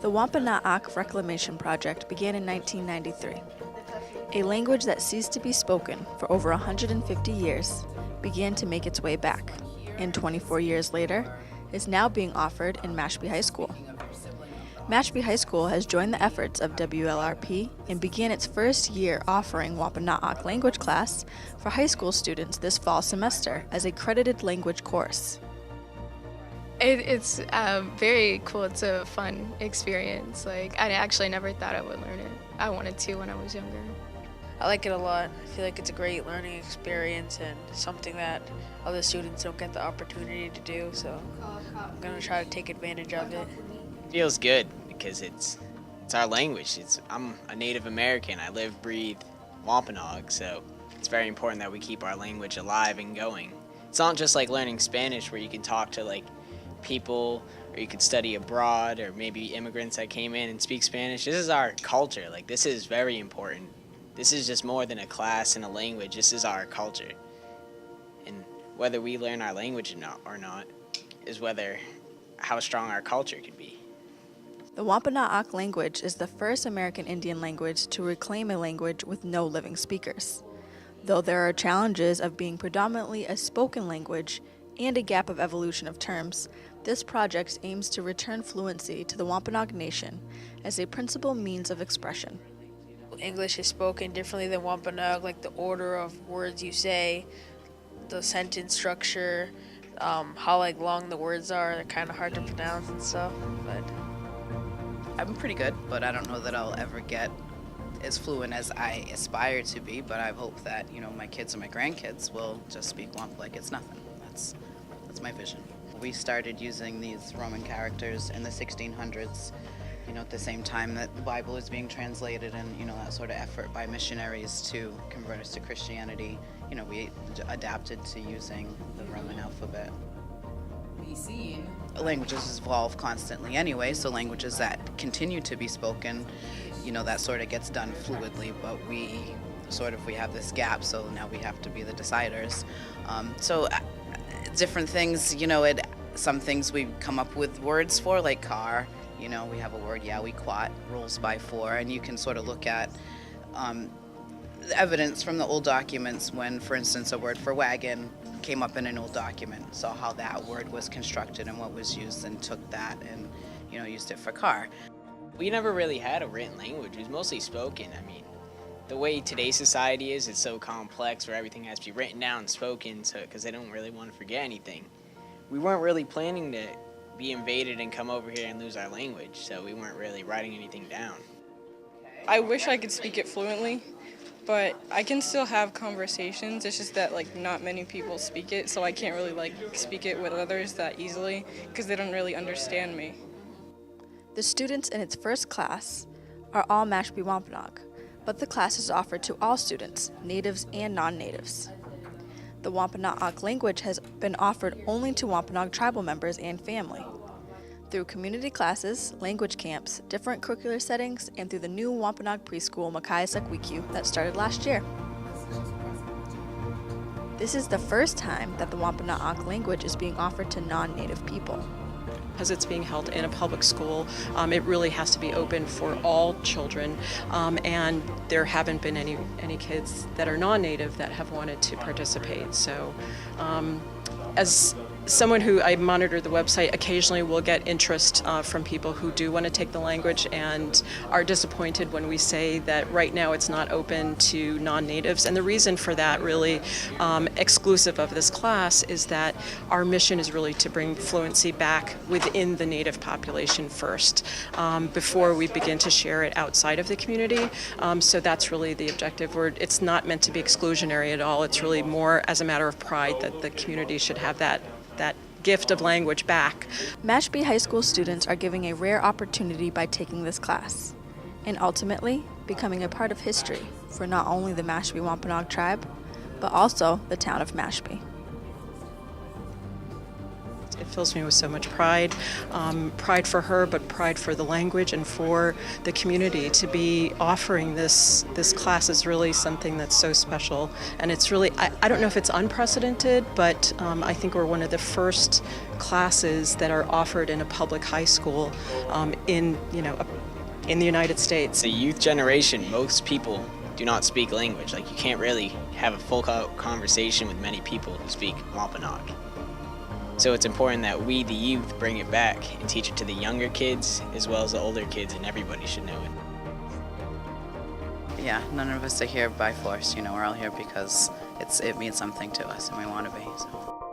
The Wampanoag Reclamation Project began in 1993. A language that ceased to be spoken for over 150 years began to make its way back, and 24 years later is now being offered in Mashpee High School. Mashpee High School has joined the efforts of WLRP and began its first year offering Wampanoag Language class for high school students this fall semester as a credited language course. It's very cool. It's a fun experience. Like, I actually never thought I would learn it. I wanted to when I was younger. I like it a lot. I feel like it's a great learning experience and something that other students don't get the opportunity to do, so I'm going to try to take advantage of it. Feels good because it's our language. I'm a Native American. I live, breathe Wampanoag, so it's very important that we keep our language alive and going. It's not just like learning Spanish where you can talk to like people or you could study abroad or maybe immigrants that came in and speak Spanish. This is our culture. Like, this is very important. This is just more than a class and a language. This is our culture. And whether we learn our language or not is how strong our culture could be. The Wampanoag language is the first American Indian language to reclaim a language with no living speakers. Though there are challenges of being predominantly a spoken language and a gap of evolution of terms, this project aims to return fluency to the Wampanoag Nation as a principal means of expression. English is spoken differently than Wampanoag, like the order of words you say, the sentence structure, how like long the words are. They're kind of hard to pronounce and stuff, but I'm pretty good, but I don't know that I'll ever get as fluent as I aspire to be, but I hope that, my kids and my grandkids will just speak Wamp like it's nothing. That's my vision. We started using these Roman characters in the 1600s, at the same time that the Bible was being translated and, that sort of effort by missionaries to convert us to Christianity. We adapted to using the Roman alphabet. Languages evolve constantly anyway, so languages that continue to be spoken, that sort of gets done fluidly, but we have this gap, so now we have to be the deciders. Different things, some things we come up with words for, like car, we have a word, quat, rules by 4, and you can sort of look at the evidence from the old documents when, for instance, a word for wagon came up in an old document, saw how that word was constructed and what was used, and took that and, used it for car. We never really had a written language. It was mostly spoken. I mean, the way today's society is, it's so complex where everything has to be written down and spoken, so because they don't really want to forget anything. We weren't really planning to be invaded and come over here and lose our language, so we weren't really writing anything down. I wish I could speak it fluently, but I can still have conversations. It's just that not many people speak it, so I can't really speak it with others that easily because they don't really understand me. The students in its first class are all Mashpee Wampanoag, but the class is offered to all students, natives and non-natives. The Wampanoag language has been offered only to Wampanoag tribal members and family. Through community classes, language camps, different curricular settings, and through the new Wampanoag preschool Makaisak that started last year. This is the first time that the Wampanoag language is being offered to non-native people. Because it's being held in a public school, it really has to be open for all children, and there haven't been any kids that are non-native that have wanted to participate. So as someone who I monitor the website, occasionally will get interest from people who do want to take the language and are disappointed when we say that right now it's not open to non-natives. And the reason for that, really exclusive of this class, is that our mission is really to bring fluency back within the native population first, before we begin to share it outside of the community. So that's really the objective. It's not meant to be exclusionary at all. It's really more as a matter of pride that the community should have that gift of language back. Mashpee High School students are giving a rare opportunity by taking this class, and ultimately becoming a part of history for not only the Mashpee Wampanoag tribe, but also the town of Mashpee. It fills me with so much pride, pride for her, but pride for the language and for the community. To be offering this class is really something that's so special, and it's really, I don't know if it's unprecedented, but I think we're one of the first classes that are offered in a public high school in the United States. The youth generation, most people do not speak language. Like, you can't really have a full conversation with many people who speak Wampanoag. So it's important that we, the youth, bring it back and teach it to the younger kids as well as the older kids, and everybody should know it. Yeah, none of us are here by force. We're all here because it means something to us and we want to be. So.